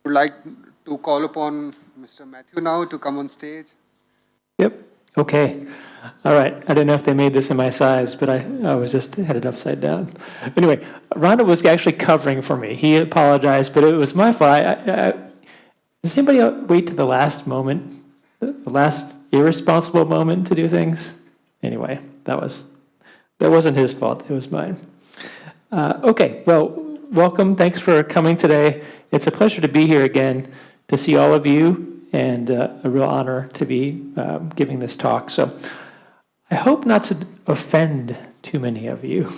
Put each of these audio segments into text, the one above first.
Would like to call upon Mr. Matthew now to come on stage. Yep. Okay. All right. I didn't know if they made this in my size, but I was just headed upside down. Anyway, Rhonda was actually covering for me. He apologized, but it was my fault. Does anybody wait to the last moment, the last irresponsible moment to do things? Anyway, that wasn't his fault. It was mine. Okay. Well, welcome. Thanks for coming today. It's a pleasure to be here again, to see all of you, and a real honor to be giving this talk. So I hope not to offend too many of you.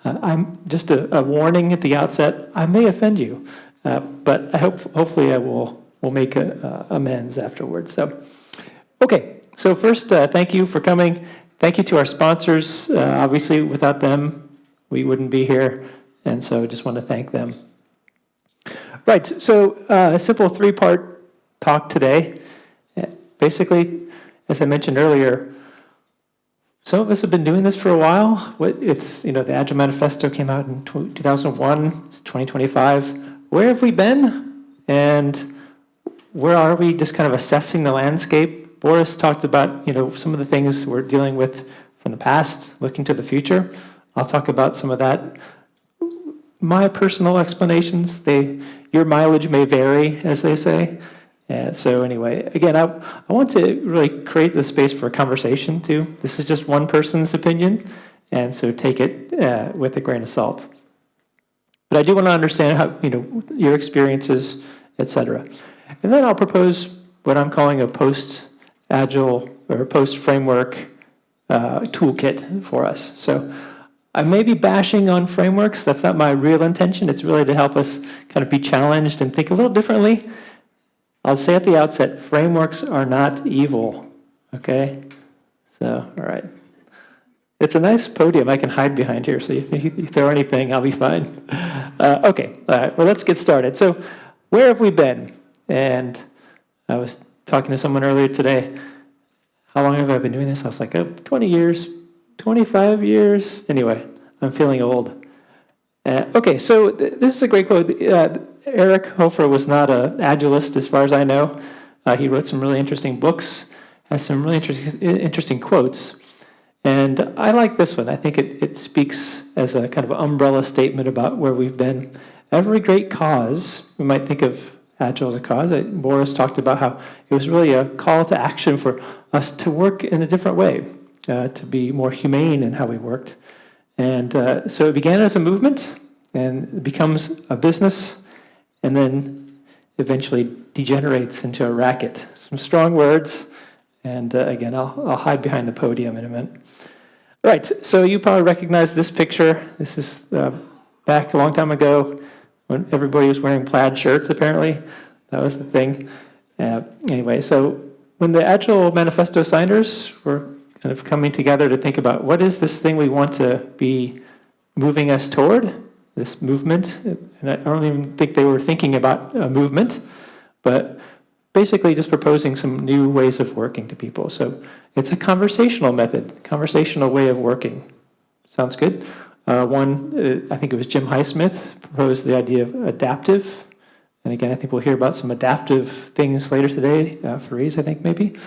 I'm just a warning at the outset. I may offend you, but hopefully I will make amends afterwards. So, okay. So first, thank you for coming. Thank you to our sponsors. Obviously, without them, we wouldn't be here, and so I just want to thank them. Right. So a simple three-part talk today. Basically, as I mentioned earlier, some of us have been doing this for a while. The Agile Manifesto came out in 2001. It's 2025. Where have we been? And where are we? Just kind of assessing the landscape. Boris talked about, some of the things we're dealing with from the past, looking to the future. I'll talk about some of that. My personal explanations, your mileage may vary, as they say. So anyway, again, I want to really create the space for a conversation too. This is just one person's opinion, and so take it with a grain of salt. But I do want to understand how, your experiences, etc. And then I'll propose what I'm calling a post-agile or post-framework toolkit for us. So I may be bashing on frameworks. That's not my real intention. It's really to help us kind of be challenged and think a little differently. I'll say at the outset, frameworks are not evil, okay? So, all right. It's a nice podium I can hide behind here, so if you throw anything, I'll be fine. Okay, all right, well, let's get started. So, where have we been? And I was talking to someone earlier today. How long have I been doing this? I was like, 20 years. 25 years? Anyway, I'm feeling old. Okay, so this is a great quote. Eric Hofer was not an Agilist, as far as I know. He wrote some really interesting books, has some really interesting quotes. And I like this one. I think it speaks as a kind of umbrella statement about where we've been. Every great cause, we might think of Agile as a cause. Boris talked about how it was really a call to action for us to work in a different way. To be more humane in how we worked. And so it began as a movement, and it becomes a business, and then eventually degenerates into a racket. Some strong words, and again, I'll hide behind the podium in a minute. All right, so you probably recognize this picture. This is back a long time ago when everybody was wearing plaid shirts, apparently. That was the thing. Anyway, so when the Agile Manifesto signers were kind of coming together to think about what is this thing we want to be moving us toward, this movement. And I don't even think they were thinking about a movement, but basically just proposing some new ways of working to people. So it's a conversational method, conversational way of working. Sounds good. I think it was Jim Highsmith, proposed the idea of adaptive. And again, I think we'll hear about some adaptive things later today, Fareeze, I think maybe.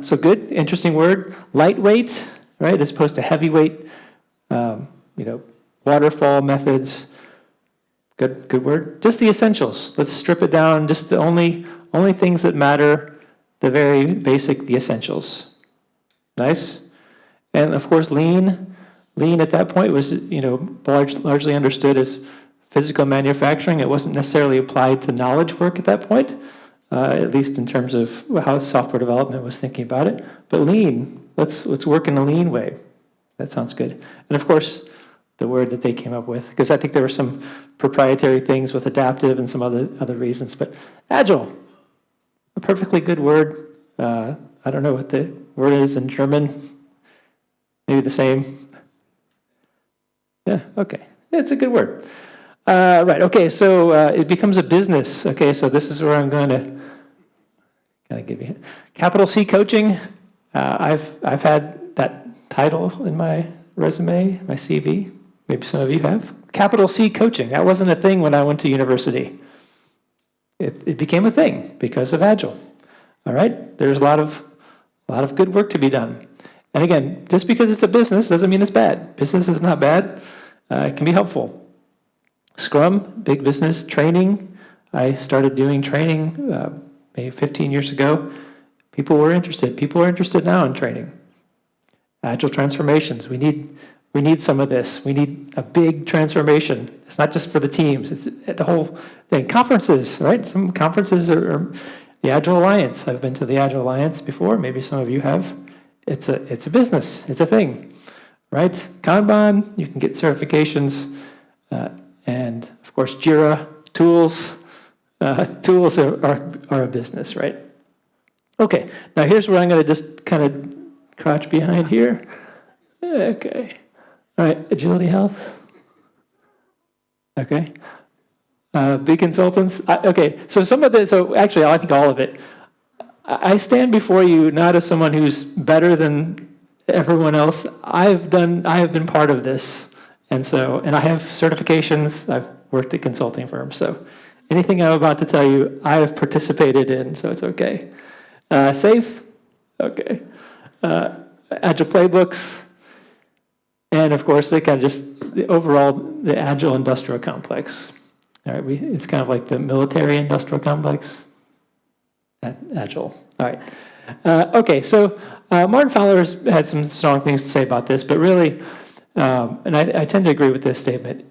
So good, interesting word. Lightweight, right, as opposed to heavyweight. Waterfall methods. Good word. Just the essentials. Let's strip it down. Just the only things that matter. The very basic, the essentials. Nice. And of course, lean. Lean at that point was largely understood as physical manufacturing. It wasn't necessarily applied to knowledge work at that point. At least in terms of how software development was thinking about it. But lean, let's work in a lean way. That sounds good. And of course, the word that they came up with, because I think there were some proprietary things with adaptive and some other reasons. But agile, a perfectly good word. I don't know what the word is in German. Maybe the same. Yeah, okay. It's a good word. Right, okay, so it becomes a business. Okay, so this is where I'm going to kind of give you capital C coaching. I've had that title in my resume, my CV, Maybe some of you have. Capital C coaching. That wasn't a thing when I went to university. It became a thing because of Agile. All right? There's a lot of good work to be done. And again, just because it's a business doesn't mean it's bad. Business is not bad. It can be helpful. Scrum, big business training. I started doing training maybe 15 years ago. People were interested. People are interested now in training. Agile transformations. We need some of this. We need a big transformation. It's not just for the teams. It's the whole thing. Conferences, right? Some conferences are the Agile Alliance. I've been to the Agile Alliance before. Maybe some of you have. It's a business. It's a thing, right? Kanban. You can get certifications, and of course Jira tools. Tools are a business, right? Okay. Now here's where I'm going to just kind of crouch behind here. Okay. All right, agility health. Okay. Big consultants. Okay, so some of this, so actually I think all of it. I stand before you not as someone who's better than everyone else. I have been part of this. And I have certifications. I've worked at consulting firms. So anything I'm about to tell you, I have participated in, so it's okay. Safe? Okay. Agile playbooks. And of course, they kind of just the Agile industrial complex. All right, it's kind of like the military industrial complex. Agile. All right. Okay, so Martin Fowler's had some strong things to say about this, but really, and I tend to agree with this statement.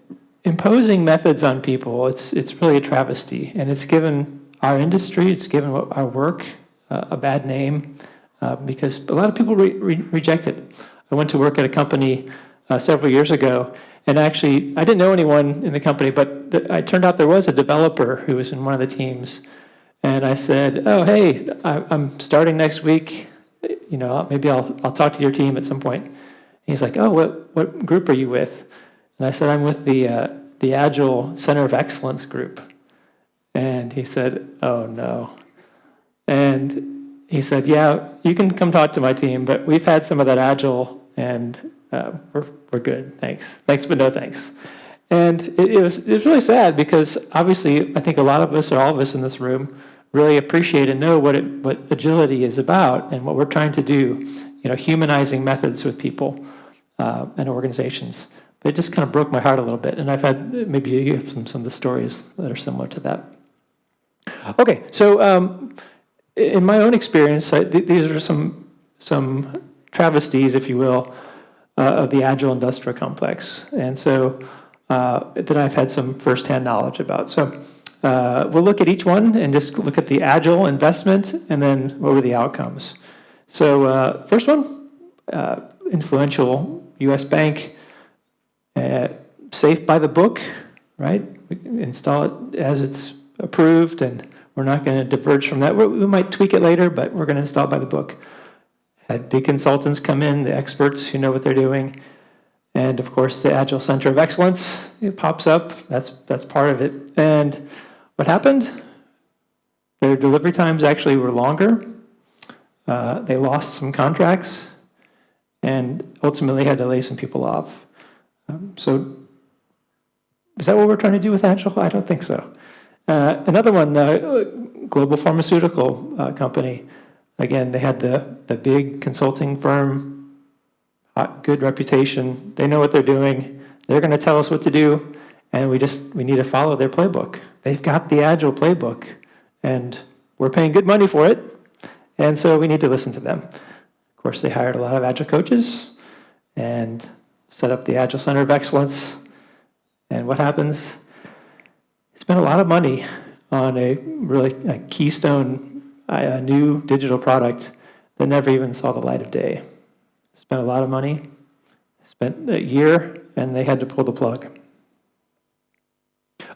Imposing methods on people, it's really a travesty, and it's given our industry, it's given our work a bad name because a lot of people reject it. I went to work at a company several years ago, and actually, I didn't know anyone in the company, but it turned out there was a developer who was in one of the teams, and I said, "Oh, hey, I'm starting next week. You know, maybe I'll talk to your team at some point." And he's like, "Oh, what group are you with?" And I said, "I'm with the Agile Center of Excellence group." And he said, "Oh no." And he said, "Yeah, you can come talk to my team, but we've had some of that Agile, and we're good. Thanks, but no thanks." And it was really sad because obviously I think a lot of us, or all of us in this room, really appreciate and know what agility is about and what we're trying to do. You know, humanizing methods with people and organizations. But it just kind of broke my heart a little bit. And I've had maybe you have some of the stories that are similar to that. Okay, so in my own experience, these are some travesties, if you will, of the Agile industrial complex, and so that I've had some firsthand knowledge about. So we'll look at each one and just look at the Agile investment, and then what were the outcomes. So first one, influential U.S. bank, safe by the book, right? We install it as it's approved, and we're not going to diverge from that. We might tweak it later, but we're going to install it by the book. Had big consultants come in, the experts who know what they're doing. And of course, the Agile Center of Excellence, it pops up. That's part of it. And what happened? Their delivery times actually were longer. They lost some contracts and ultimately had to lay some people off. So is that what we're trying to do with Agile? I don't think so. Another one, global pharmaceutical company. Again, they had the big consulting firm, good reputation. They know what they're doing. They're going to tell us what to do, and we need to follow their playbook. They've got the Agile playbook, and we're paying good money for it, and so we need to listen to them. Of course, they hired a lot of Agile coaches and set up the Agile Center of Excellence. And what happens? Spent a lot of money on a keystone, a new digital product that never even saw the light of day. Spent a lot of money, spent a year, and they had to pull the plug.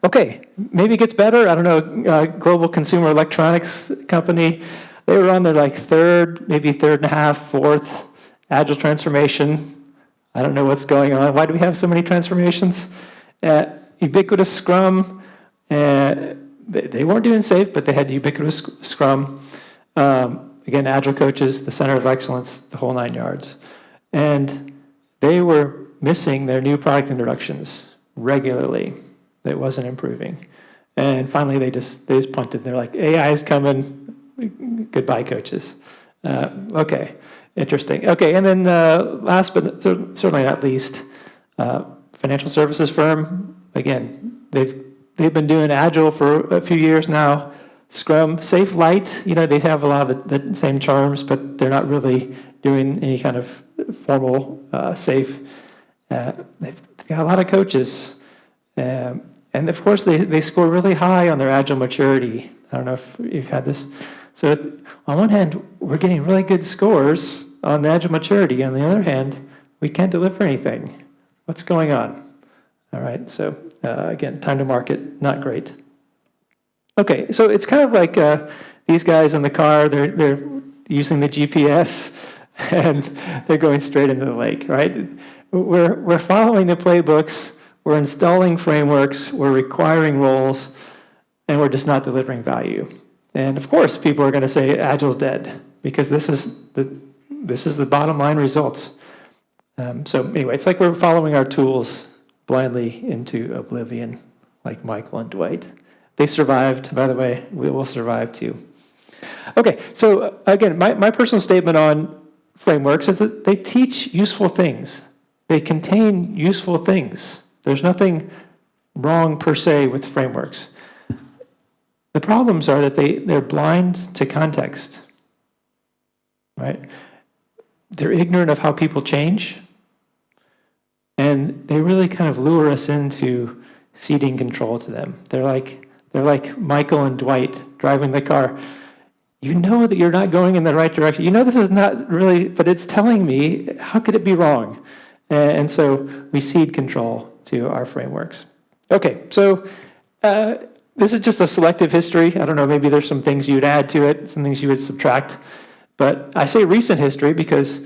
Okay, maybe it gets better. I don't know, global consumer electronics company. They were on their third, maybe third and a half, fourth Agile transformation. I don't know what's going on. Why do we have so many transformations? Ubiquitous Scrum. They weren't doing safe, but they had ubiquitous Scrum. Again, Agile coaches, the Center of Excellence, the whole 9 yards. And they were missing their new product introductions regularly. It wasn't improving. And finally, they just punted. They're like, AI is coming. Goodbye, coaches. Okay, interesting. Okay, and then last but certainly not least, financial services firm. Again, they've been doing Agile for a few years now. Scrum, Safe Light, they have a lot of the same terms, but they're not really doing any kind of formal safe. They've got a lot of coaches. And of course, they score really high on their Agile maturity. I don't know if you've had this. So on one hand, we're getting really good scores on the Agile maturity. On the other hand, we can't deliver anything. What's going on? All right, so again, time to market, not great. Okay, so it's kind of like these guys in the car, they're using the GPS, and they're going straight into the lake, right? We're following the playbooks, we're installing frameworks, we're requiring roles, and we're just not delivering value. And of course, people are going to say Agile's dead, because this is the bottom line results. So anyway, it's like we're following our tools blindly into oblivion, like Michael and Dwight. They survived, by the way. We will survive too. Okay, so again, my personal statement on frameworks is that they teach useful things. They contain useful things. There's nothing wrong per se with frameworks. The problems are that they're blind to context, right? They're ignorant of how people change, and they really kind of lure us into ceding control to them. They're like Michael and Dwight driving the car. You know that you're not going in the right direction. You know this is not really, but it's telling me, how could it be wrong? And so we cede control to our frameworks. Okay, so this is just a selective history. I don't know, maybe there's some things you'd add to it, some things you would subtract. But I say recent history because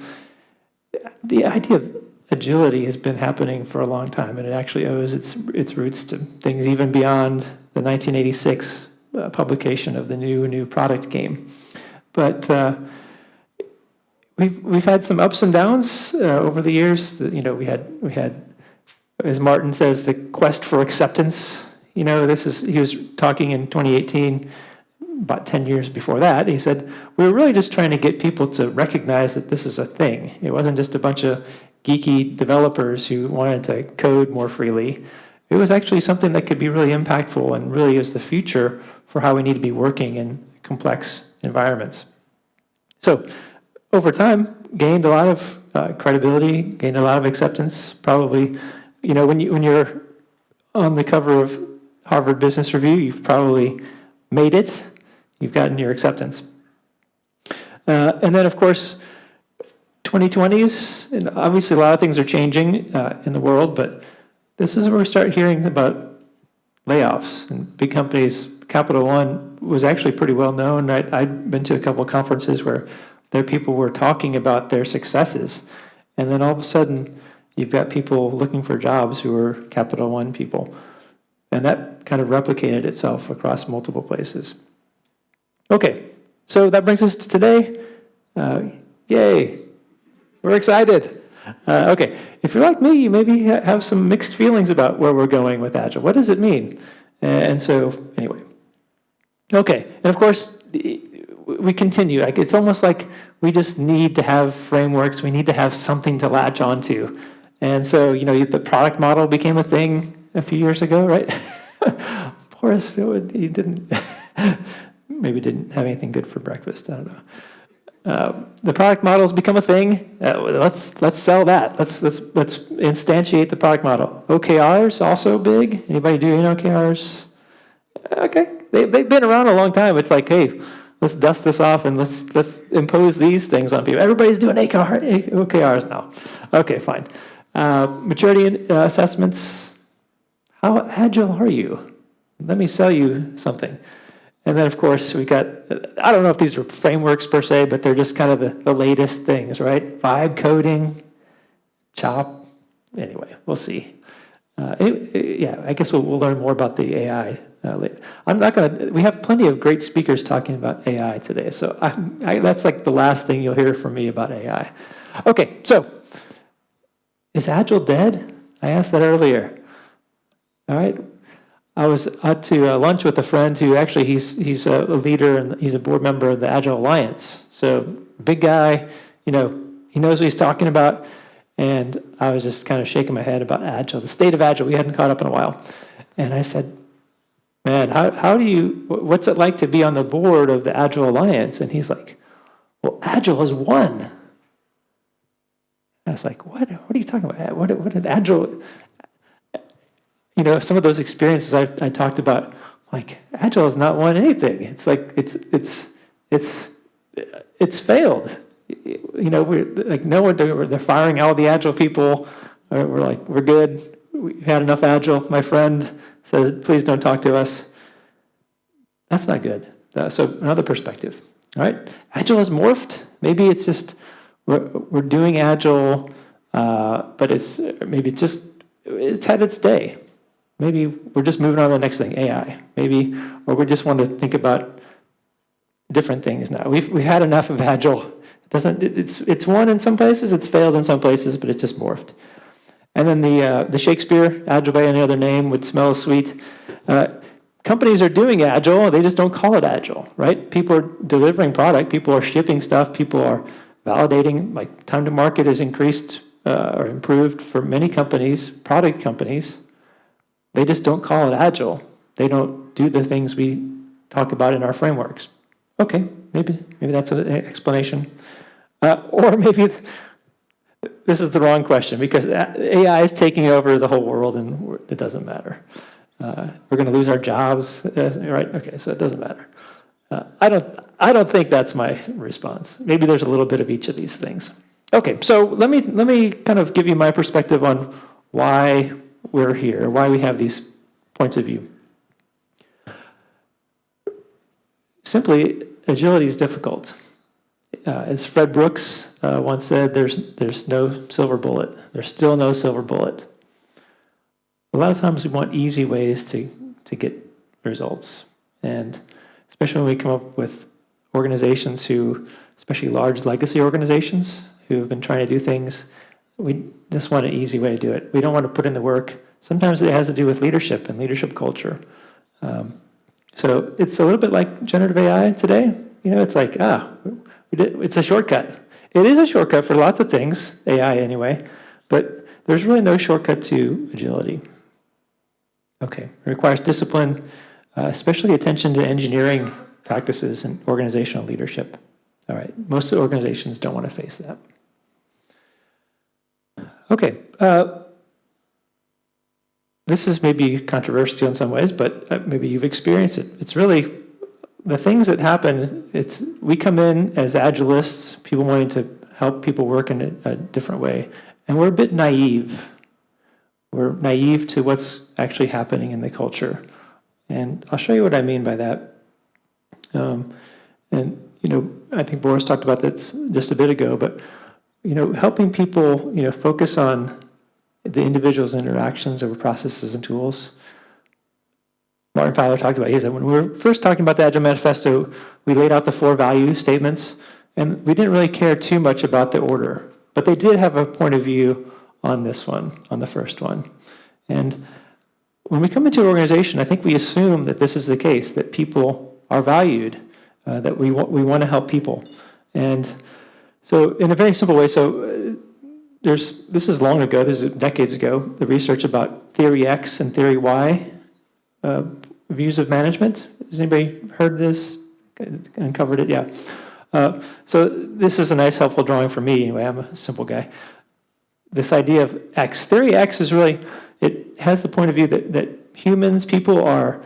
the idea of agility has been happening for a long time, and it actually owes its roots to things even beyond the 1986 publication of the new product game. But we've had some ups and downs over the years. We had, as Martin says, the quest for acceptance. He was talking in 2018, about 10 years before that. He said, we were really just trying to get people to recognize that this is a thing. It wasn't just a bunch of geeky developers who wanted to code more freely. It was actually something that could be really impactful and really is the future for how we need to be working in complex environments. So over time, gained a lot of credibility, gained a lot of acceptance. Probably, when you're on the cover of Harvard Business Review, you've probably made it. You've gotten your acceptance. And then, of course, 2020s, and obviously a lot of things are changing in the world, but this is where we start hearing about layoffs and big companies. Capital One was actually pretty well known. I'd been to a couple of conferences where there people were talking about their successes, and then all of a sudden you've got people looking for jobs who are Capital One people, and that kind of replicated itself across multiple places. Okay, so that brings us to today. Yay, we're excited. Okay, if you're like me, you maybe have some mixed feelings about where we're going with Agile. What does it mean? And so, anyway. Okay, and of course, we continue. It's almost like we just need to have frameworks. We need to have something to latch onto. And so, the product model became a thing a few years ago, right? Boris, he didn't, maybe didn't have anything good for breakfast. I don't know. The product model's become a thing. Let's sell that. Let's instantiate the product model. OKRs also big. Anybody doing OKRs? Okay, they've been around a long time. It's like, hey, let's dust this off and let's impose these things on people. Everybody's doing OKRs now. Okay, fine. Maturity assessments. How agile are you? Let me sell you something. And then, of course, we got, I don't know if these are frameworks per se, but they're just kind of the latest things, right? Vibe coding, CHOP. Anyway, we'll see. I guess we'll learn more about the AI later. We have plenty of great speakers talking about AI today, so that's like the last thing you'll hear from me about AI. Okay, so is Agile dead? I asked that earlier. All right. I was out to lunch with a friend who actually he's a leader and he's a board member of the Agile Alliance. So big guy, he knows what he's talking about. And I was just kind of shaking my head about Agile, the state of Agile. We hadn't caught up in a while. And I said, man, what's it like to be on the board of the Agile Alliance? And he's like, well, Agile has won. I was like, what are you talking about? What did Agile, some of those experiences I talked about, like, Agile has not won anything. It's like, it's failed. We're like, no, they're firing all the Agile people. We're like, we're good. We had enough Agile. My friend says, please don't talk to us. That's not good. So another perspective, all right? Agile has morphed. Maybe it's just, we're doing Agile, but it's had its day. Maybe we're just moving on to the next thing, AI. Maybe, or we just want to think about different things now. We've had enough of Agile. It's won in some places, it's failed in some places, but it's just morphed. And then the Shakespeare, Agile by any other name would smell sweet. Companies are doing Agile, they just don't call it Agile, right? People are delivering product, people are shipping stuff, people are validating, like time to market is increased or improved for many companies, product companies. They just don't call it Agile. They don't do the things we talk about in our frameworks. Okay, maybe that's an explanation. Or maybe this is the wrong question because AI is taking over the whole world and it doesn't matter. We're going to lose our jobs, right? Okay, so it doesn't matter. I don't think that's my response. Maybe there's a little bit of each of these things. Okay, so let me kind of give you my perspective on why we're here, why we have these points of view. Simply, agility is difficult. As Fred Brooks once said, there's no silver bullet. There's still no silver bullet. A lot of times we want easy ways to get results. And especially when we come up with organizations especially large legacy organizations who have been trying to do things, we just want an easy way to do it. We don't want to put in the work. Sometimes it has to do with leadership and leadership culture. So it's a little bit like generative AI today. It's like, it's a shortcut. It is a shortcut for lots of things, AI anyway, but there's really no shortcut to agility. Okay, it requires discipline, especially attention to engineering practices and organizational leadership. All right, most of the organizations don't want to face that. Okay, this is maybe controversial in some ways, but maybe you've experienced it. It's really the things that happen. We come in as agilists, people wanting to help people work in a different way, and we're a bit naive. We're naive to what's actually happening in the culture, and I'll show you what I mean by that. I think Boris talked about this just a bit ago, but helping people focus on the individual's interactions over processes and tools. Martin Fowler talked about, he said, when we were first talking about the Agile Manifesto, we laid out the 4 value statements, and we didn't really care too much about the order, but they did have a point of view on this one, on the first one. And when we come into an organization, I think we assume that this is the case, that people are valued, that we want to help people. And so in a very simple way, this is long ago, this is decades ago, the research about theory X and theory Y views of management. Has anybody heard this? Uncovered it? Yeah. So this is a nice, helpful drawing for me. Anyway, I'm a simple guy. This idea of X. Theory X is really, it has the point of view that humans, people are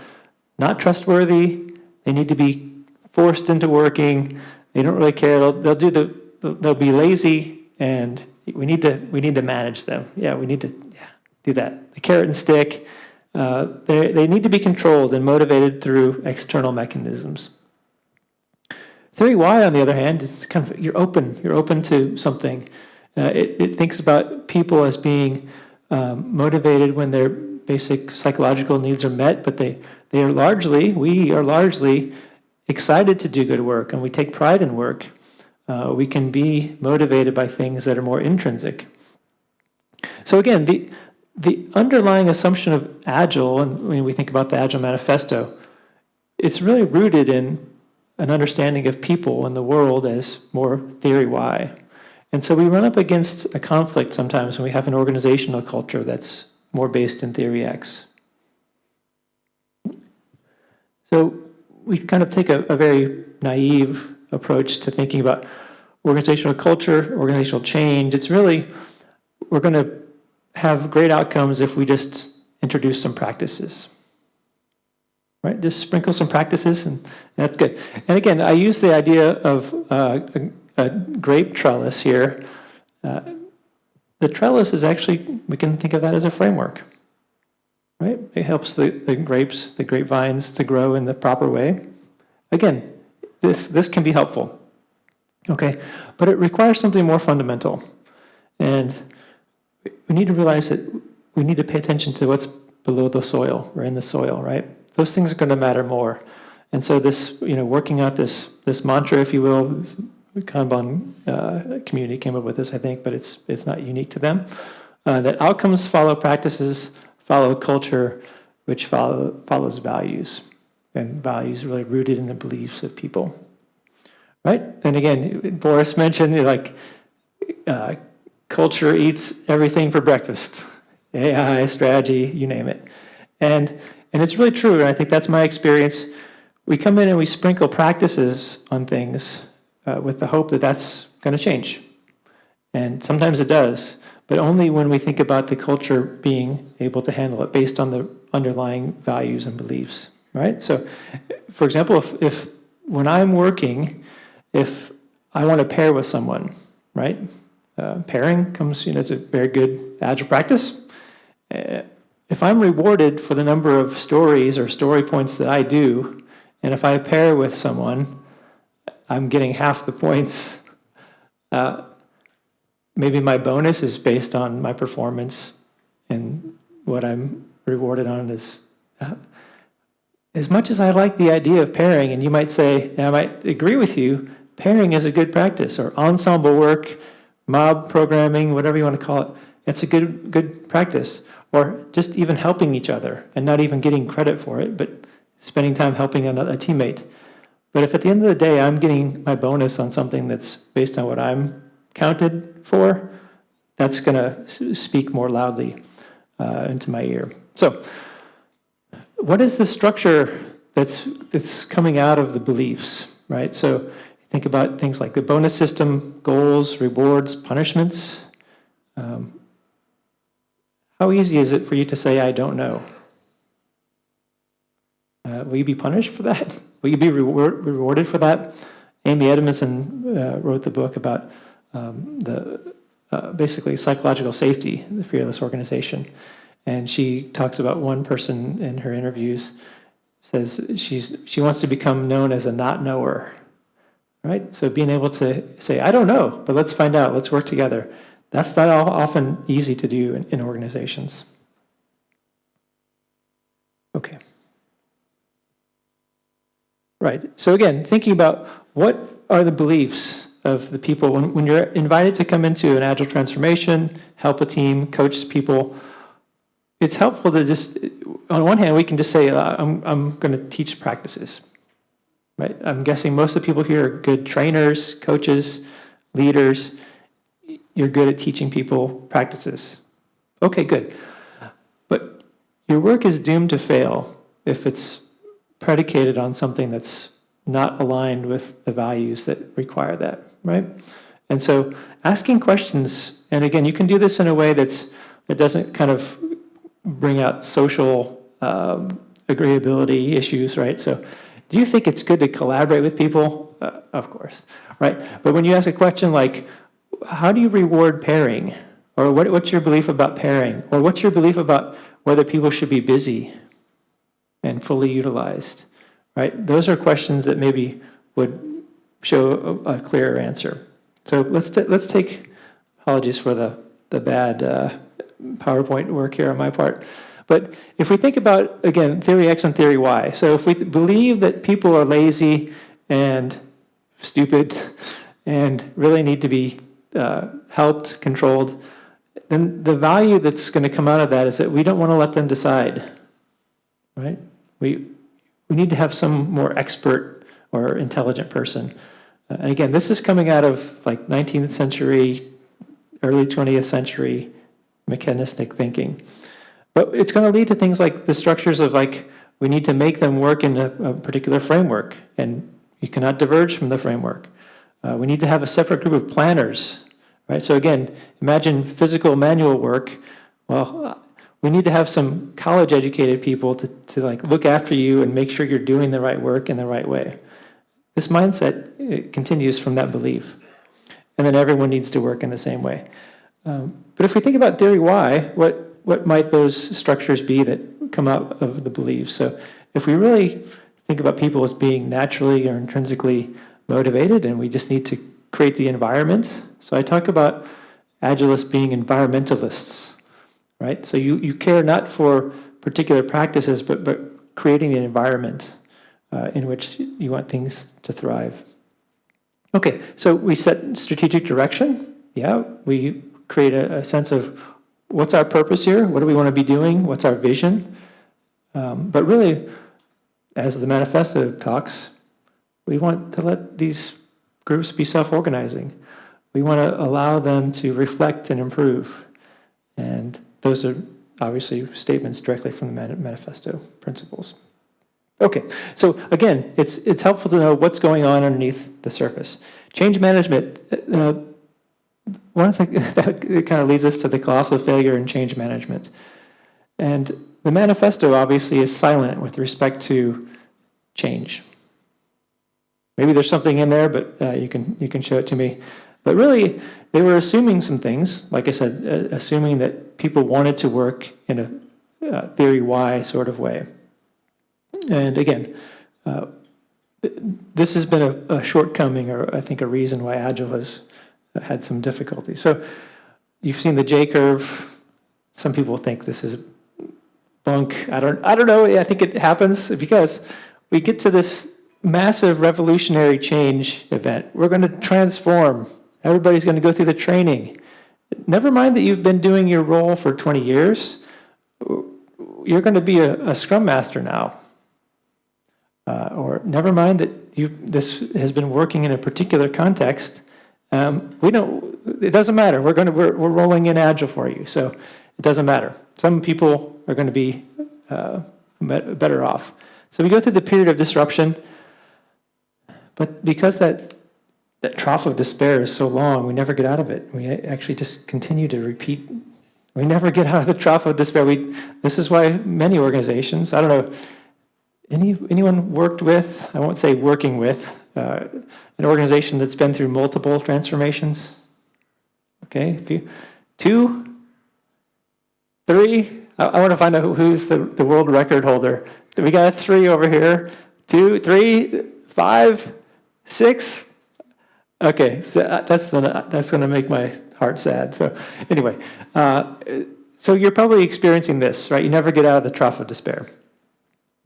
not trustworthy. They need to be forced into working. They don't really care. They'll be lazy, and we need to manage them. Yeah, we need to do that. The carrot and stick. They need to be controlled and motivated through external mechanisms. Theory Y, on the other hand, is kind of you're open to something. It thinks about people as being motivated when their basic psychological needs are met, but we are largely excited to do good work, and we take pride in work. We can be motivated by things that are more intrinsic. So again, the underlying assumption of Agile, and when we think about the Agile Manifesto, it's really rooted in an understanding of people and the world as more theory Y. And so we run up against a conflict sometimes when we have an organizational culture that's more based in theory X. So we kind of take a very naive approach to thinking about organizational culture, organizational change. It's really, we're going to have great outcomes if we just introduce some practices. Right? Just sprinkle some practices, and that's good. And again, I use the idea of a grape trellis here. The trellis is actually, we can think of that as a framework. Right? It helps the grapes, the grapevines to grow in the proper way. Again, this can be helpful. Okay? But it requires something more fundamental. And we need to realize that we need to pay attention to what's below the soil, or in the soil, right? Those things are going to matter more. And so this, working out this mantra, if you will, this Kanban community came up with this, I think, but it's not unique to them, that outcomes follow practices, follow culture, which follows values. And values really rooted in the beliefs of people. Right? And again, Boris mentioned, culture eats everything for breakfast. AI, strategy, you name it. And it's really true, and I think that's my experience. We come in and we sprinkle practices on things with the hope that that's going to change. And sometimes it does, but only when we think about the culture being able to handle it based on the underlying values and beliefs, right? So, for example, if when I'm working, if I want to pair with someone, right? Pairing comes, it's a very good Agile practice. If I'm rewarded for the number of stories or story points that I do, and if I pair with someone, I'm getting half the points. Maybe my bonus is based on my performance, and what I'm rewarded on is, as much as I like the idea of pairing, and you might say, and I might agree with you, pairing is a good practice, or ensemble work, mob programming, whatever you want to call it. It's a good practice. Or just even helping each other and not even getting credit for it, but spending time helping a teammate. But if at the end of the day I'm getting my bonus on something that's based on what I'm counted for, that's going to speak more loudly into my ear. So, what is the structure that's coming out of the beliefs, right? So, think about things like the bonus system, goals, rewards, punishments. How easy is it for you to say, I don't know? Will you be punished for that? Will you be rewarded for that? Amy Edmondson wrote the book about basically psychological safety, the fearless organization. And she talks about one person in her interviews, says she wants to become known as a not knower, right? So being able to say, I don't know, but let's find out, let's work together. That's not often easy to do in organizations. Okay. Right. So again, thinking about what are the beliefs of the people when you're invited to come into an Agile transformation, help a team, coach people, it's helpful to just, on one hand, we can just say, I'm going to teach practices. Right? I'm guessing most of the people here are good trainers, coaches, leaders. You're good at teaching people practices. Okay, good. But your work is doomed to fail if it's predicated on something that's not aligned with the values that require that, right? And so asking questions, and again, you can do this in a way that doesn't kind of bring out social agreeability issues, right? So do you think it's good to collaborate with people? Of course, right? But when you ask a question like, how do you reward pairing? Or what's your belief about pairing? Or what's your belief about whether people should be busy and fully utilized? Right? Those are questions that maybe would show a clearer answer. So let's take, apologies for the bad PowerPoint work here on my part. But if we think about, again, theory X and theory Y, so if we believe that people are lazy and stupid and really need to be helped, controlled, then the value that's going to come out of that is that we don't want to let them decide, right? We need to have some more expert or intelligent person. And again, this is coming out of like 19th century, early 20th century mechanistic thinking. But it's going to lead to things like the structures of like, we need to make them work in a particular framework, and you cannot diverge from the framework. We need to have a separate group of planners, right? So again, imagine physical manual work. Well, we need to have some college-educated people to like look after you and make sure you're doing the right work in the right way. This mindset, it continues from that belief. And then everyone needs to work in the same way. But if we think about theory Y, what might those structures be that come out of the beliefs? So if we really think about people as being naturally or intrinsically motivated, and we just need to create the environment. So I talk about Agilists being environmentalists, right? So you care not for particular practices, but creating the environment in which you want things to thrive. Okay, so we set strategic direction. Yeah, we create a sense of what's our purpose here? What do we want to be doing? What's our vision? But really, as the manifesto talks, we want to let these groups be self-organizing. We want to allow them to reflect and improve. And those are obviously statements directly from the manifesto principles. Okay, so again, it's helpful to know what's going on underneath the surface. Change management, one thing that kind of leads us to the colossal failure in change management. And the manifesto obviously is silent with respect to change. Maybe there's something in there, but you can show it to me. But really, they were assuming some things, like I said, assuming that people wanted to work in a theory Y sort of way. And again, this has been a shortcoming, or I think a reason why Agile has had some difficulty. So you've seen the J curve. Some people think this is bunk. I don't know. I think it happens because we get to this massive revolutionary change event. We're going to transform. Everybody's going to go through the training. Never mind that you've been doing your role for 20 years. You're going to be a Scrum Master now. Or never mind that this has been working in a particular context. It doesn't matter. We're rolling in Agile for you, so it doesn't matter. Some people are going to be better off. So we go through the period of disruption, but because that trough of despair is so long, we never get out of it. We actually just continue to repeat. We never get out of the trough of despair. This is why many organizations, I don't know, anyone worked with, I won't say working with, an organization that's been through multiple transformations? Okay, 2, 3, I want to find out who's the world record holder. We got a 3 over here. 2, 3, 5, 6. Okay, so that's going to make my heart sad. So anyway, so you're probably experiencing this, right? You never get out of the trough of despair.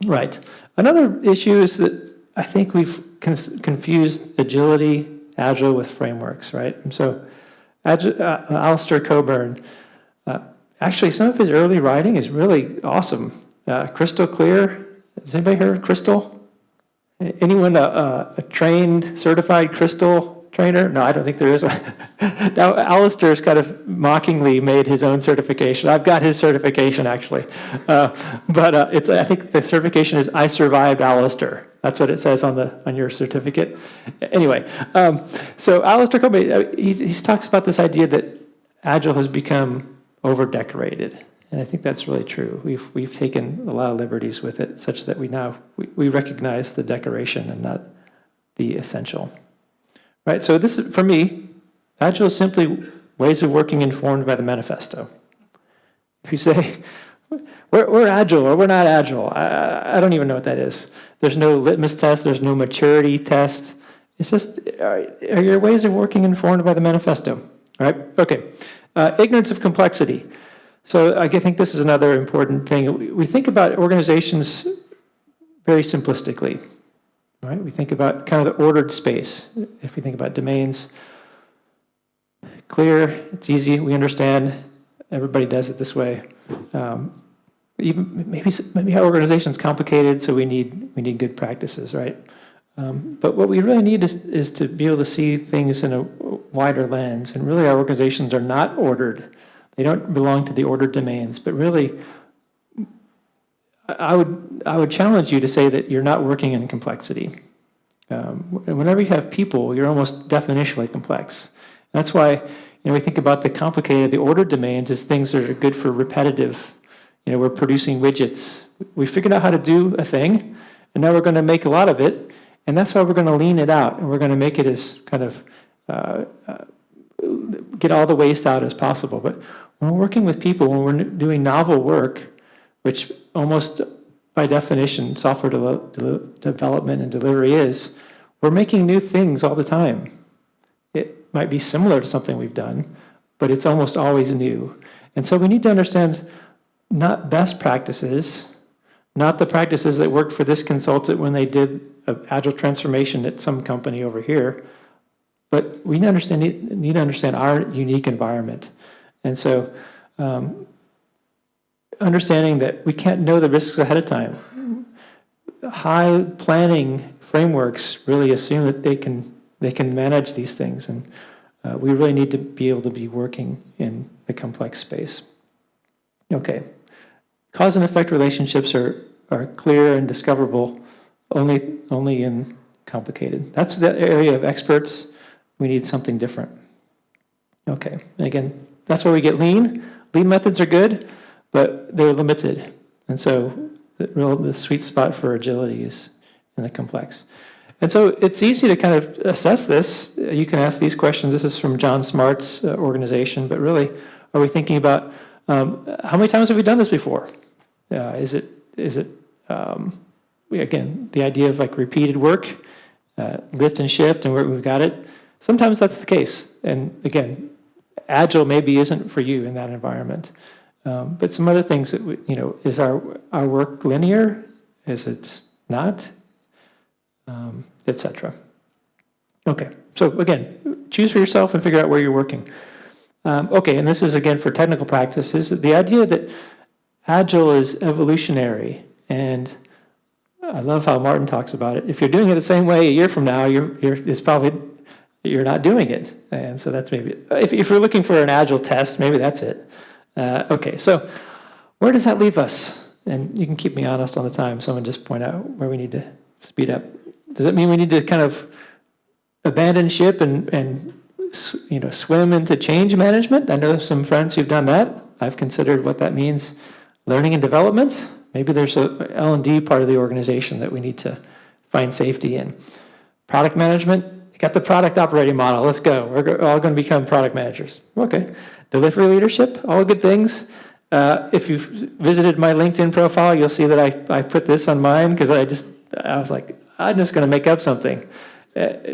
Right. Another issue is that I think we've confused agility, Agile with frameworks, right? And so Alistair Cockburn, actually some of his early writing is really awesome. Crystal clear. Has anybody heard of Crystal? Anyone a trained, certified Crystal trainer? No, I don't think there is one. Now, Alistair's kind of mockingly made his own certification. I've got his certification, actually. But I think the certification is I survived Alistair. That's what it says on your certificate. Anyway, so Alistair Cockburn, he talks about this idea that Agile has become over-decorated. And I think that's really true. We've taken a lot of liberties with it, such that we recognize the decoration and not the essential. Right, so this is, for me, Agile is simply ways of working informed by the manifesto. If you say, we're Agile or we're not Agile, I don't even know what that is. There's no litmus test, there's no maturity test. It's just, are your ways of working informed by the manifesto? All right, okay. Ignorance of complexity. So I think this is another important thing. We think about organizations very simplistically. Right? We think about kind of the ordered space. If we think about domains, clear, it's easy, we understand. everybody does it this way. Even maybe our organization's complicated, so we need good practices, right? But what we really need is to be able to see things in a wider lens. And really, our organizations are not ordered. They don't belong to the ordered domains. But really, I would challenge you to say that you're not working in complexity. Whenever you have people, you're almost definitionally complex. That's why we think about the complicated, the ordered domains as things that are good for repetitive. We're producing widgets. We figured out how to do a thing, and now we're going to make a lot of it, and that's why we're going to lean it out, and we're going to make it as kind of get all the waste out as possible. But when we're working with people, when we're doing novel work, which almost by definition software development and delivery is, we're making new things all the time. It might be similar to something we've done, but it's almost always new. And so we need to understand not best practices, not the practices that worked for this consultant when they did an agile transformation at some company over here, but we need to understand our unique environment. And so understanding that we can't know the risks ahead of time. High planning frameworks really assume that they can manage these things, and we really need to be able to be working in the complex space. Okay. Cause and effect relationships are clear and discoverable only in complicated. That's the area of experts. We need something different. Okay. And again, that's where we get lean. Lean methods are good, but they're limited. And so the sweet spot for agility is in the complex. And so it's easy to kind of assess this. You can ask these questions. This is from John Smart's organization, but really, are we thinking about how many times have we done this before? Is it again, the idea of like repeated work, lift and shift, and we've got it? Sometimes that's the case. And again, Agile maybe isn't for you in that environment. But some other things that, is our work linear? Is it not? Etc. Okay, so again, choose for yourself and figure out where you're working. Okay, and this is again for technical practices. The idea that Agile is evolutionary, and I love how Martin talks about it. If you're doing it the same way a year from now, it's probably you're not doing it. And so that's maybe if you're looking for an Agile test, maybe that's it. Okay, so where does that leave us? And you can keep me honest on the time. Someone just point out where we need to speed up. Does it mean we need to kind of abandon ship and swim into change management? I know some friends who've done that. I've considered what that means. Learning and development. Maybe there's a L&D part of the organization that we need to find safety in. Product management. You got the product operating model. Let's go. We're all going to become product managers. Okay. Delivery leadership. All good things. If you've visited my LinkedIn profile, you'll see that I put this on mine because I was like, I'm just going to make up something.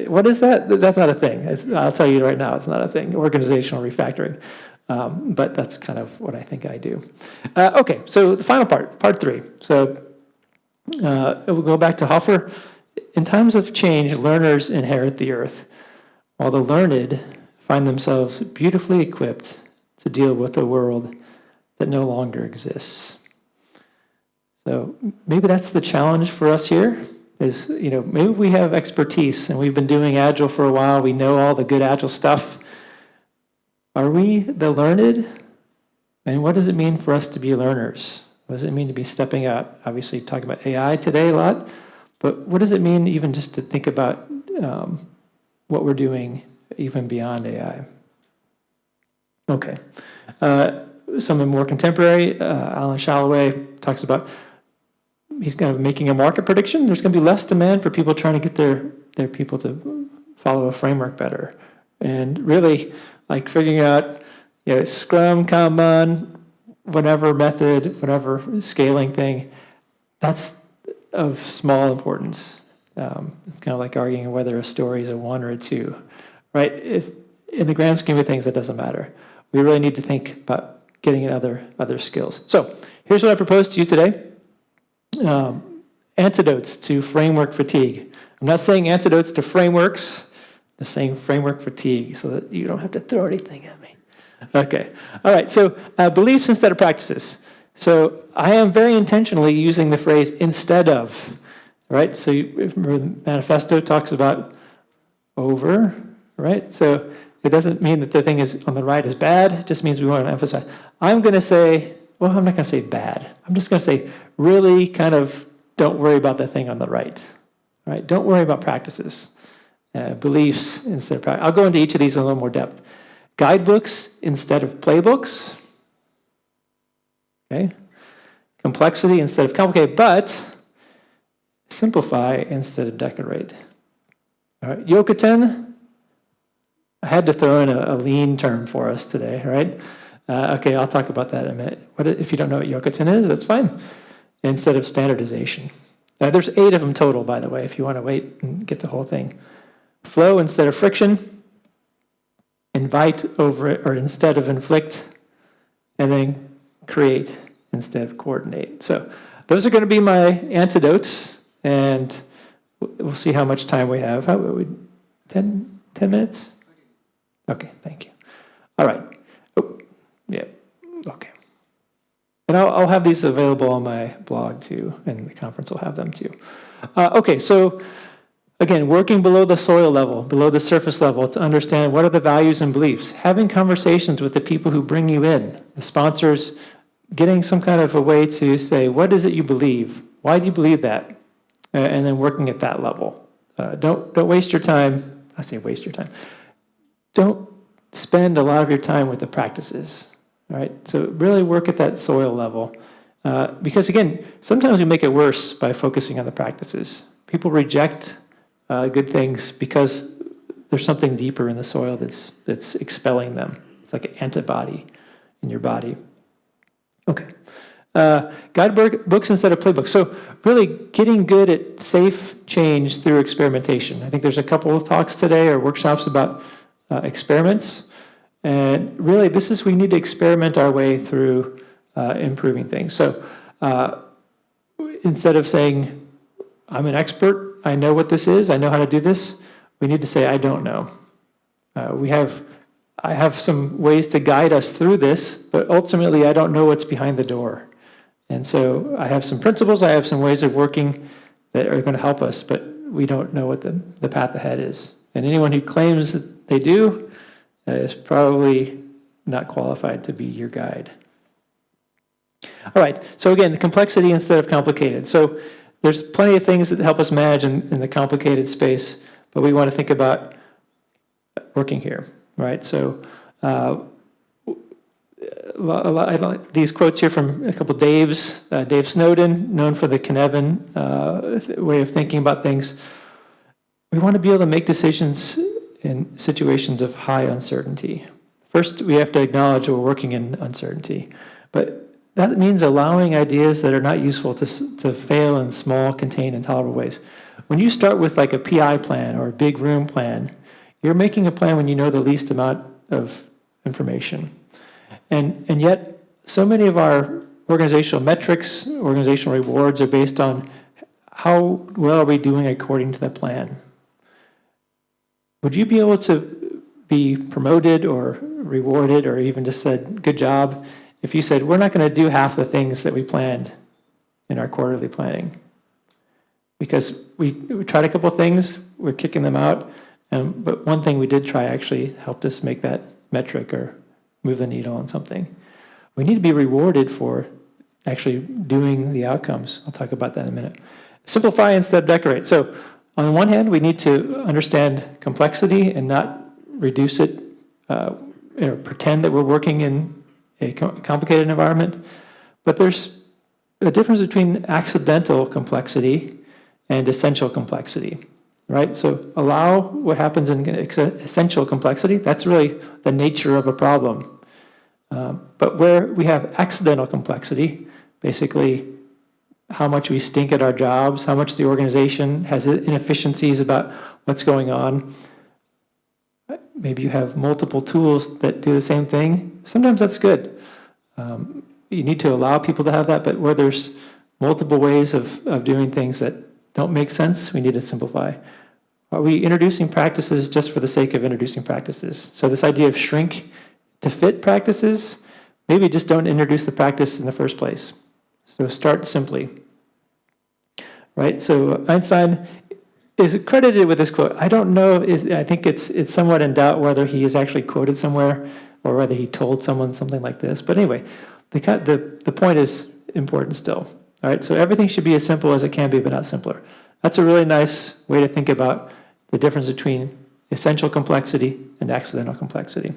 What is that? That's not a thing. I'll tell you right now, it's not a thing. Organizational refactoring. But that's kind of what I think I do. Okay, so the final part 3. So we'll go back to Hoffer. In times of change, learners inherit the earth, while the learned find themselves beautifully equipped to deal with a world that no longer exists. So maybe that's the challenge for us here. Is, maybe we have expertise and we've been doing Agile for a while. We know all the good Agile stuff. Are we the learned? And what does it mean for us to be learners? What does it mean to be stepping out? Obviously, talking about AI today a lot, but what does it mean even just to think about what we're doing even beyond AI? Okay. Something more contemporary, Alan Shalloway talks about, he's kind of making a market prediction. There's going to be less demand for people trying to get their people to follow a framework better. And really, like figuring out, Scrum, Kanban, whatever method, whatever scaling thing, that's of small importance. It's kind of like arguing whether a story is a 1 or a 2, right? If in the grand scheme of things, it doesn't matter. We really need to think about getting at other skills. So here's what I propose to you today. Antidotes to framework fatigue. I'm not saying antidotes to frameworks, I'm just saying framework fatigue so that you don't have to throw anything at me. Okay. All right. So beliefs instead of practices. So I am very intentionally using the phrase instead of, right? So remember the manifesto talks about over, right? So it doesn't mean that the thing is on the right is bad. It just means we want to emphasize. I'm going to say, well, I'm not going to say bad. I'm just going to say really kind of don't worry about the thing on the right, right? Don't worry about practices, beliefs instead of practice. I'll go into each of these in a little more depth. Guidebooks instead of playbooks. Okay. Complexity instead of complicate, but simplify instead of decorate. All right. Yokoten. I had to throw in a lean term for us today, right? Okay, I'll talk about that in a minute. If you don't know what Yokoten is, that's fine. Instead of standardization. There's 8 of them total, by the way, if you want to wait and get the whole thing. Flow instead of friction. Invite over or instead of inflict. And then create instead of coordinate. So those are going to be my antidotes, and we'll see how much time we have. 10 minutes? Okay, thank you. All right. Oh, yeah, okay. And I'll have these available on my blog too, and the conference will have them too. Okay, so again, working below the soil level, below the surface level to understand what are the values and beliefs, having conversations with the people who bring you in, the sponsors, getting some kind of a way to say, what is it you believe? Why do you believe that? And then working at that level. Don't waste your time. I say waste your time. Don't spend a lot of your time with the practices. All right, so really work at that soil level. Because again, sometimes we make it worse by focusing on the practices. People reject good things because there's something deeper in the soil that's expelling them. It's like an antibody in your body. Okay. Guidebooks instead of playbooks. So really getting good at safe change through experimentation. I think there's a couple of talks today or workshops about experiments. And really, we need to experiment our way through improving things. So instead of saying, I'm an expert, I know what this is, I know how to do this, we need to say, I don't know. I have some ways to guide us through this, but ultimately I don't know what's behind the door. And so I have some principles, I have some ways of working that are going to help us, but we don't know what the path ahead is. And anyone who claims that they do is probably not qualified to be your guide. All right, so again, the complexity instead of complicated. So there's plenty of things that help us manage in the complicated space, but we want to think about working here, right? So I like these quotes here from a couple of Daves. Dave Snowden, known for the Cynefin way of thinking about things. We want to be able to make decisions in situations of high uncertainty. First, we have to acknowledge we're working in uncertainty, but that means allowing ideas that are not useful to fail in small, contained, and tolerable ways. When you start with like a PI plan or a big room plan, you're making a plan when you know the least amount of information. And yet, so many of our organizational metrics, organizational rewards are based on how well are we doing according to the plan. Would you be able to be promoted or rewarded or even just said, good job, if you said, we're not going to do half the things that we planned in our quarterly planning? Because we tried a couple of things, we're kicking them out, but one thing we did try actually helped us make that metric or move the needle on something. We need to be rewarded for actually doing the outcomes. I'll talk about that in a minute. Simplify instead of decorate. So on the one hand, we need to understand complexity and not reduce it, pretend that we're working in a complicated environment. But there's a difference between accidental complexity and essential complexity, right? So allow what happens in essential complexity. That's really the nature of a problem. But where we have accidental complexity, basically how much we stink at our jobs, how much the organization has inefficiencies about what's going on. Maybe you have multiple tools that do the same thing. Sometimes that's good. You need to allow people to have that, but where there's multiple ways of doing things that don't make sense, we need to simplify. Are we introducing practices just for the sake of introducing practices? So this idea of shrink to fit practices, maybe just don't introduce the practice in the first place. So start simply. Right? So Einstein is credited with this quote. I don't know, I think it's somewhat in doubt whether he is actually quoted somewhere or whether he told someone something like this. But anyway, the point is important still. All right, so everything should be as simple as it can be, but not simpler. That's a really nice way to think about the difference between essential complexity and accidental complexity.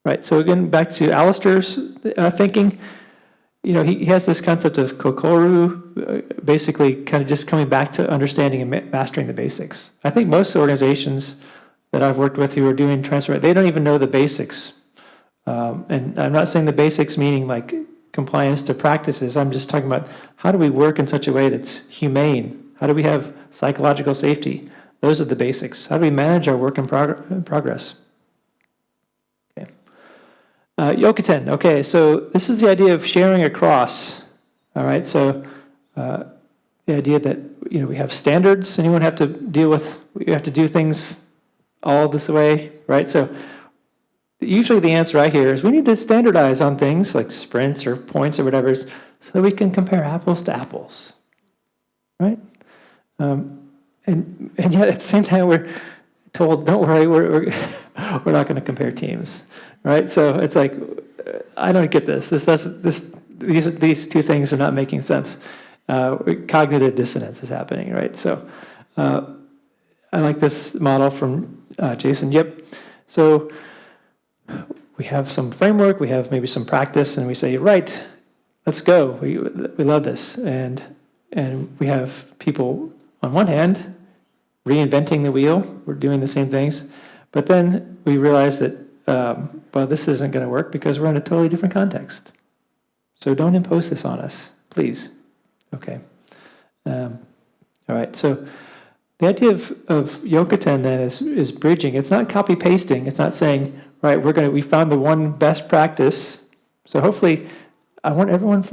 Right, so again, back to Alistair's thinking. You know, he has this concept of kokoru, basically kind of just coming back to understanding and mastering the basics. I think most organizations that I've worked with who are doing transfer, they don't even know the basics. And I'm not saying the basics meaning like compliance to practices. I'm just talking about how do we work in such a way that's humane? How do we have psychological safety? Those are the basics. How do we manage our work in progress? Okay. Yokoten. Okay, so this is the idea of sharing across. All right, so the idea that we have standards. Anyone have to deal with? We have to do things all this way, right? So usually the answer I hear is we need to standardize on things like sprints or points or whatever, so that we can compare apples to apples, right? And yet at the same time we're told, don't worry, we're not going to compare teams, right? So it's like, I don't get this. These two things are not making sense. Cognitive dissonance is happening, right? So I like this model from Jason Yip. So we have some framework, we have maybe some practice, and we say, right, let's go. We love this. And we have people, on one hand, reinventing the wheel. We're doing the same things. But then we realize that, well, this isn't going to work because we're in a totally different context. So don't impose this on us, please. Okay. All right, so the idea of Yokoten then is bridging. It's not copy pasting. It's not saying, right, we found the one best practice. So hopefully, I want everyone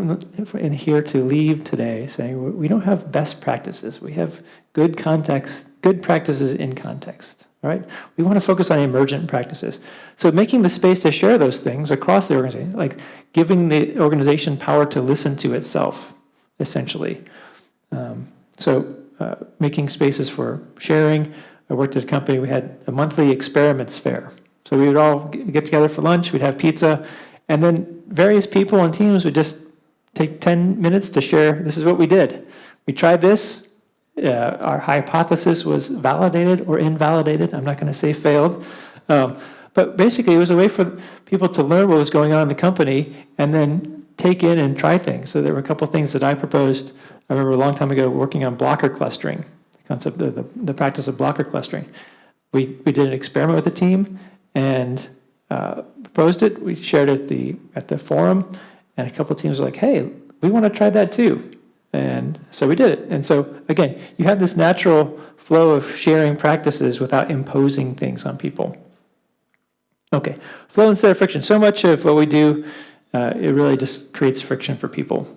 in here to leave today saying we don't have best practices. We have good practices in context. All right, we want to focus on emergent practices. So making the space to share those things across the organization, like giving the organization power to listen to itself, essentially. Making spaces for sharing. I worked at a company, we had a monthly experiments fair. So we would all get together for lunch, we'd have pizza, and then various people and teams would just take 10 minutes to share, this is what we did. We tried this, our hypothesis was validated or invalidated, I'm not going to say failed. But basically it was a way for people to learn what was going on in the company and then take in and try things. So there were a couple of things that I proposed. I remember a long time ago working on blocker clustering, the concept of the practice of blocker clustering. We did an experiment with a team and proposed it. We shared it at the forum, and a couple of teams were like, hey, we want to try that too. And so we did it. And so, again, you have this natural flow of sharing practices without imposing things on people. Okay, flow instead of friction. So much of what we do, it really just creates friction for people.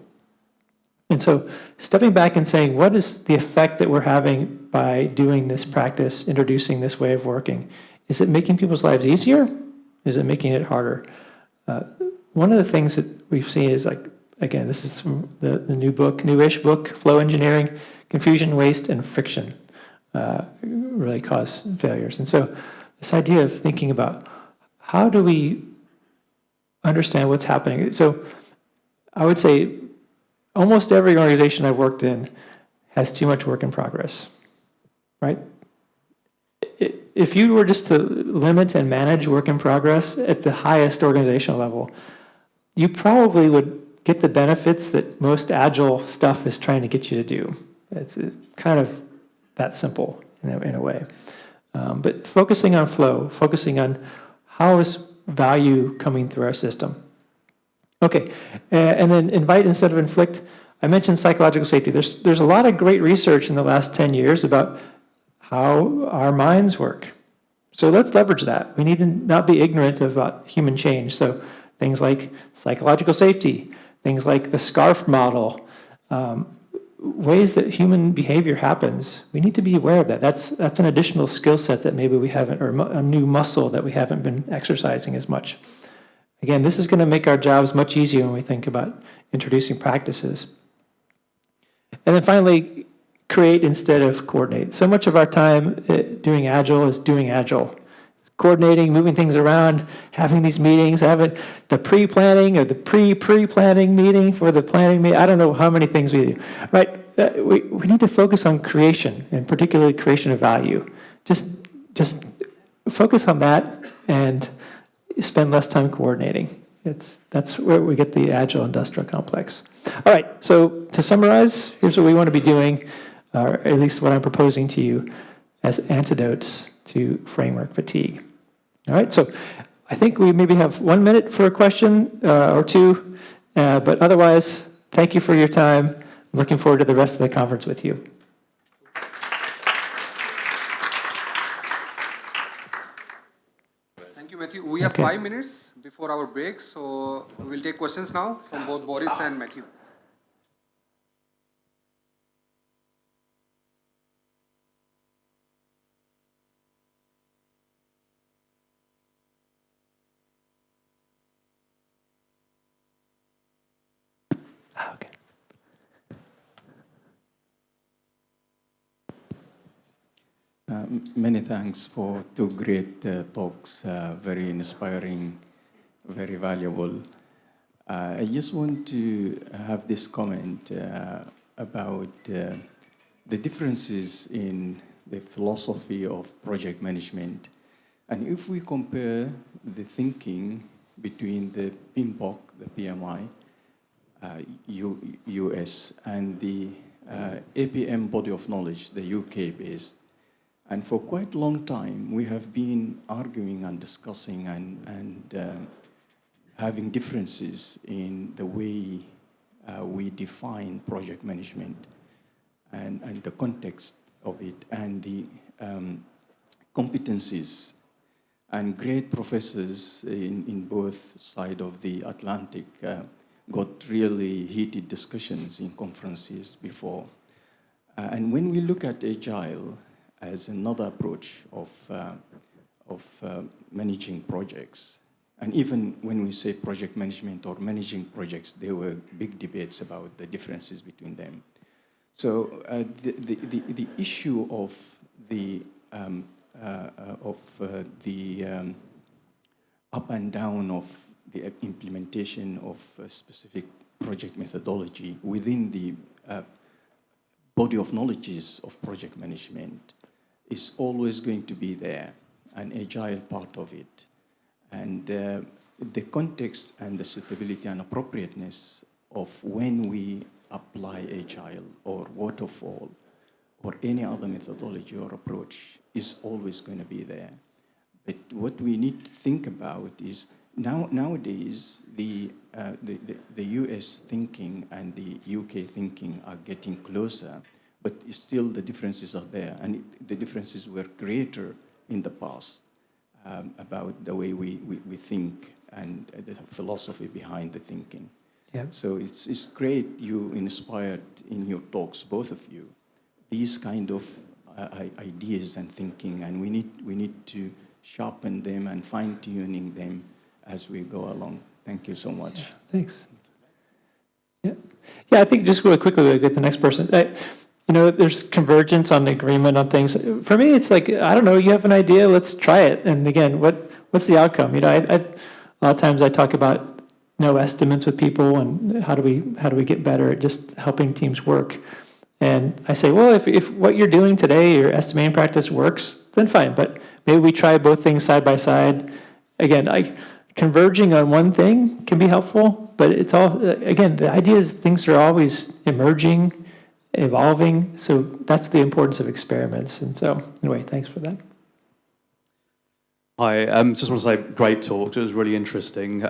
And so stepping back and saying, what is the effect that we're having by doing this practice, introducing this way of working? Is it making people's lives easier? Is it making it harder? One of the things that we've seen is, like, again, this is from the newish book, Flow Engineering, confusion, waste, and friction really cause failures. And so this idea of thinking about how do we understand what's happening? So I would say almost every organization I've worked in has too much work in progress, right? If you were just to limit and manage work in progress at the highest organizational level, you probably would get the benefits that most Agile stuff is trying to get you to do. It's kind of that simple in a way. But focusing on flow, focusing on how is value coming through our system. Okay, and then invite instead of inflict. I mentioned psychological safety. There's a lot of great research in the last 10 years about how our minds work. So let's leverage that. We need to not be ignorant about human change. So things like psychological safety, things like the SCARF model. ways that human behavior happens. We need to be aware of that. That's an additional skill set that maybe we haven't, or a new muscle that we haven't been exercising as much. Again, this is going to make our jobs much easier when we think about introducing practices. And then finally, create instead of coordinate. So much of our time doing Agile is doing Agile. Coordinating, moving things around, having these meetings, having the pre-planning or the pre-planning meeting for the planning meeting. I don't know how many things we do, right? We need to focus on creation, and particularly creation of value. Just focus on that and spend less time coordinating. That's where we get the Agile industrial complex. All right, so to summarize, here's what we want to be doing, or at least what I'm proposing to you as antidotes to framework fatigue. All right, so I think we maybe have 1 minute for a question or two, but otherwise, thank you for your time. I'm looking forward to the rest of the conference with you. Thank you, Matthew. We have 5 minutes before our break, so we'll take questions now from both Boris and Matthew. Okay. Many thanks for two great talks, very inspiring, very valuable. I just want to have this comment about the differences in the philosophy of project management. And if we compare the thinking between the PMBOK, the PMI, US, and the APM body of knowledge, the UK-based. And for quite a long time, we have been arguing and discussing and having differences in the way we define project management and the context of it and the competencies. And great professors in both sides of the Atlantic got really heated discussions in conferences before. And when we look at Agile as another approach of managing projects, and even when we say project management or managing projects, there were big debates about the differences between them. So the issue of the up and down of the implementation of a specific project methodology within the body of knowledges of project management is always going to be there, an Agile part of it. And the context and the suitability and appropriateness of when we apply Agile or waterfall or any other methodology or approach is always going to be there. But what we need to think about is nowadays the US thinking and the UK thinking are getting closer, but still the differences are there, and the differences were greater in the past about the way we think and the philosophy behind the thinking. Yeah. So it's great you inspired in your talks, both of you, these kind of ideas and thinking, and we need to sharpen them and fine-tuning them as we go along. Thank you so much. Yeah, thanks. Yeah, I think just really quickly we'll get the next person. There's convergence on agreement on things. For me, it's like, I don't know, you have an idea, let's try it. And again, what's the outcome? A lot of times I talk about no estimates with people and how do we get better at just helping teams work. And I say, well, if what you're doing today, your estimating practice works, then fine. But maybe we try both things side by side. Again, converging on one thing can be helpful, but it's all, again, the idea is things are always emerging, evolving, so that's the importance of experiments. And so, anyway, thanks for that. Hi, just want to say, great talk. It was really interesting.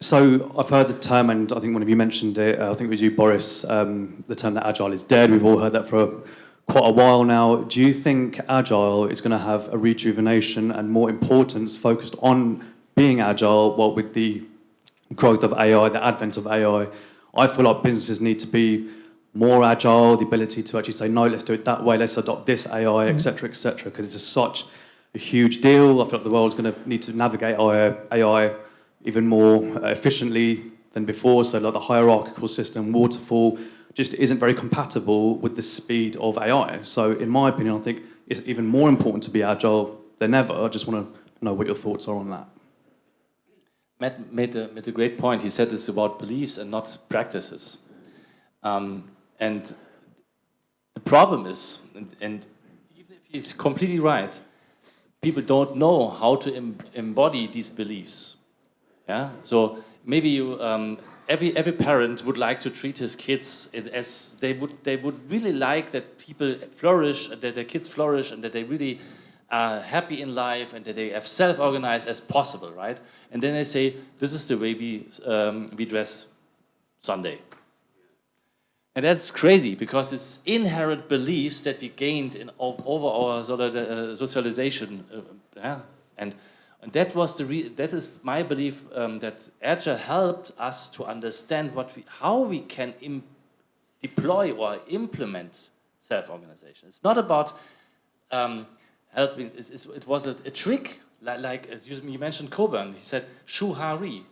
So I've heard the term, and I think one of you mentioned it, I think it was you, Boris, the term that Agile is dead. We've all heard that for quite a while now. Do you think Agile is going to have a rejuvenation and more importance focused on being Agile, with the growth of AI, the advent of AI? I feel like businesses need to be more agile, the ability to actually say, no, let's do it that way, let's adopt this AI, et cetera, because it's just such a huge deal. I feel like the world's going to need to navigate AI even more efficiently than before. So like the hierarchical system, waterfall, just isn't very compatible with the speed of AI. So in my opinion, I think it's even more important to be agile than ever. I just want to know what your thoughts are on that. Matt made a great point. He said it's about beliefs and not practices. And the problem is, and even if he's completely right, people don't know how to embody these beliefs. Yeah. So maybe you, every parent would like to treat his kids as they would really like that people flourish, that their kids flourish, and that they really are happy in life, and that they have self-organized as possible, right? And then they say, this is the way we dress Sunday. And that's crazy, because it's inherent beliefs that we gained over our socialization, and that was that is my belief, that Agile helped us to understand how we can deploy or implement self-organization. It's not about helping. It was a trick, like as you mentioned Coburn. He said shuhari.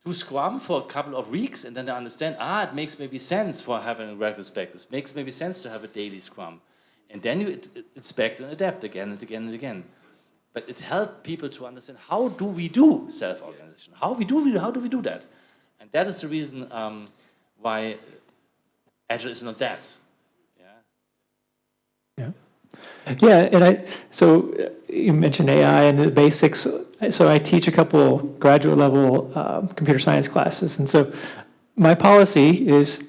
Do Scrum for a couple of weeks, and then they understand, it makes maybe sense for having a retrospective. It makes maybe sense to have a daily Scrum. And then you inspect and adapt again and again and again. But it helped people to understand, how do we do self-organization? How do we do that? And that is the reason why Agile is not that. Yeah, and so you mentioned AI and the basics. So I teach a couple graduate level computer science classes, and so my policy is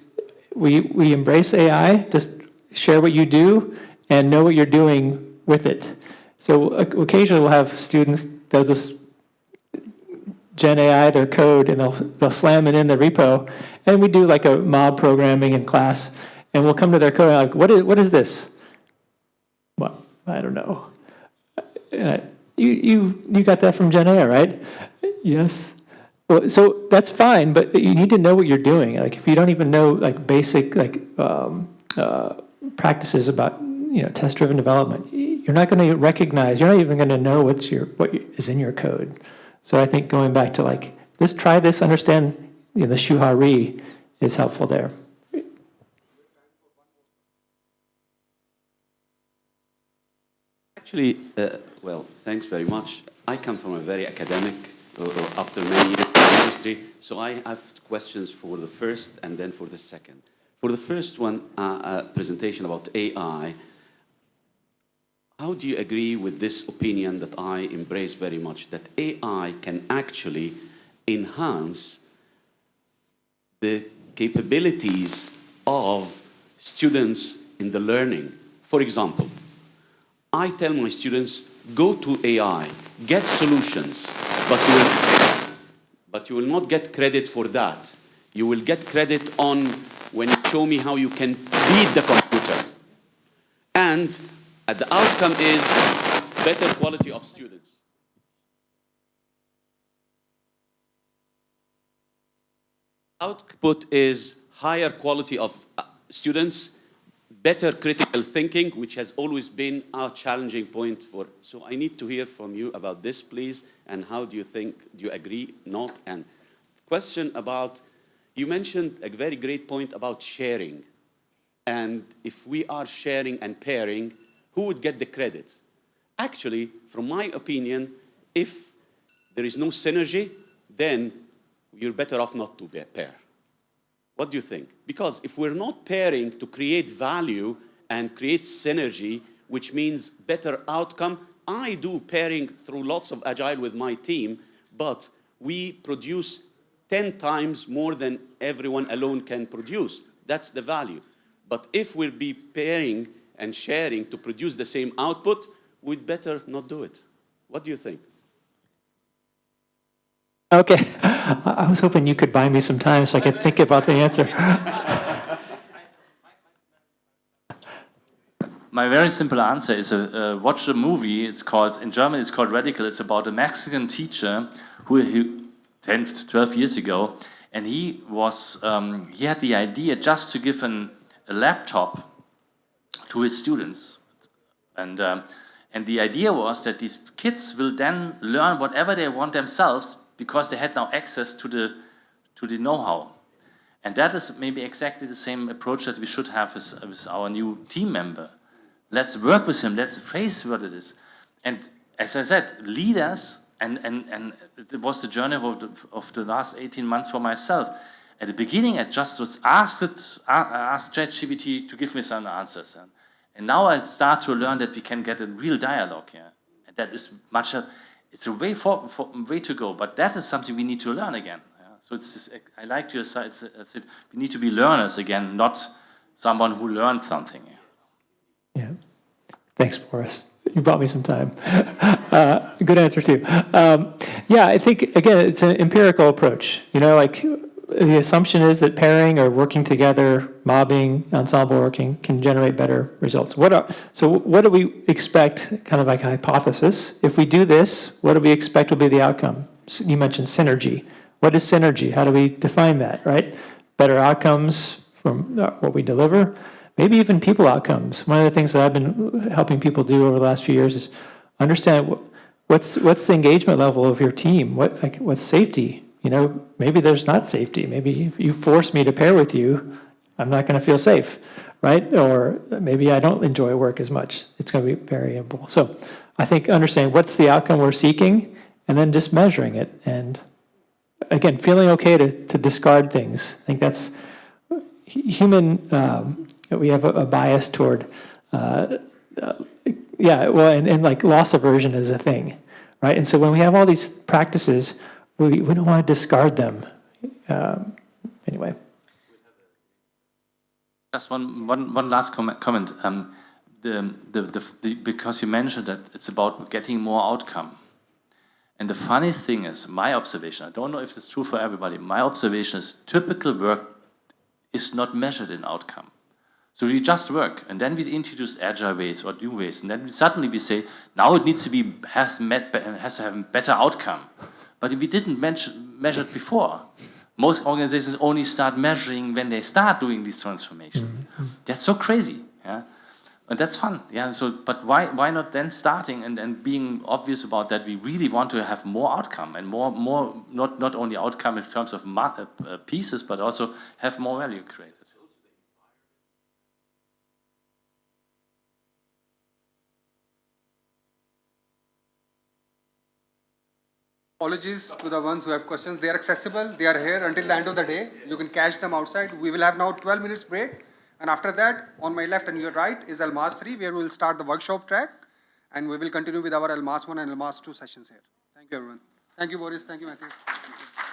we embrace AI, just share what you do and know what you're doing with it. So occasionally we'll have students, they'll just gen AI their code and they'll slam it in the repo, and we do like a mob programming in class, and we'll come to their code and like, what is this? Well, I don't know. You got that from Gen AI, right? Yes. Well, so that's fine, but you need to know what you're doing. Like if you don't even know like basic practices about test-driven development, you're not going to recognize. You're not even going to know what is in your code. So I think going back to like just try this, understand the shuhari is helpful there. Actually, well, thanks very much. I come from a very academic, after many years in industry, so I have questions for the first and then for the second. For the first one, presentation about AI, how do you agree with this opinion that I embrace very much, that AI can actually enhance the capabilities of students in the learning? For example, I tell my students, go to AI, get solutions, but you will not get credit for that. You will get credit on when you show me how you can beat the computer. And the outcome is better quality of students. Output is higher quality of students, better critical thinking, which has always been our challenging point for. So I need to hear from you about this, please, and how do you think, do you agree, not? And question about, you mentioned a very great point about sharing. And if we are sharing and pairing, who would get the credit? Actually, from my opinion, if there is no synergy, then you're better off not to pair. What do you think? Because if we're not pairing to create value and create synergy, which means better outcome, I do pairing through lots of Agile with my team, but we produce 10 times more than everyone alone can produce. That's the value. But if we'll be pairing and sharing to produce the same output, we'd better not do it. What do you think? Okay, I was hoping you could buy me some time so I could think about the answer. My very simple answer is watch a movie. It's called, in German, it's called Radical. It's about a Mexican teacher who 10, 12 years ago, and he had the idea just to give a laptop to his students. And the idea was that these kids will then learn whatever they want themselves because they had now access to the know-how. And that is maybe exactly the same approach that we should have with our new team member. Let's work with him, let's face what it is. And as I said, leaders, and it was the journey of the last 18 months for myself. At the beginning, I just was asked ChatGPT to give me some answers. And now I start to learn that we can get a real dialogue here. And that is it's a way to go, but that is something we need to learn again. Yeah? So I like your side, we need to be learners again, not someone who learned something. Yeah. Thanks, Boris. You bought me some time. Good answer, too. Yeah, I think, again, it's an empirical approach. You know, like the assumption is that pairing or working together, mobbing, ensemble working can generate better results. So what do we expect, kind of like a hypothesis? If we do this, what do we expect will be the outcome? You mentioned synergy. What is synergy? How do we define that, right? Better outcomes from what we deliver. Maybe even people outcomes. One of the things that I've been helping people do over the last few years is understand what's the engagement level of your team. What's safety? You know, maybe there's not safety. Maybe if you force me to pair with you, I'm not going to feel safe, right? Or maybe I don't enjoy work as much. It's going to be variable. So I think understanding what's the outcome we're seeking, and then just measuring it. And again, feeling okay to discard things. I think that's human. We have a bias toward, and like loss aversion is a thing, right? And so when we have all these practices, we don't want to discard them. Anyway. Just one last comment. Because you mentioned that it's about getting more outcome. And the funny thing is, my observation, I don't know if it's true for everybody, my observation is typical work is not measured in outcome. So we just work, and then we introduce agile ways or new ways, and then suddenly we say, now it needs to has to have a better outcome. But we didn't measure it before. Most organizations only start measuring when they start doing this transformation. Mm-hmm. That's so crazy, yeah? And that's fun, yeah. So, but why not then starting and being obvious about that we really want to have more outcome and more not only outcome in terms of pieces, but also have more value created. Apologies to the ones who have questions. They are accessible. They are here until the end of the day. You can catch them outside. We will have now 12 minutes break. And after that, on my left and your right is Almas 3, where we will start the workshop track. And we will continue with our Almas 1 and Almas 2 sessions here. Thank you, everyone. Thank you, Boris. Thank you, Matthew. Thank you.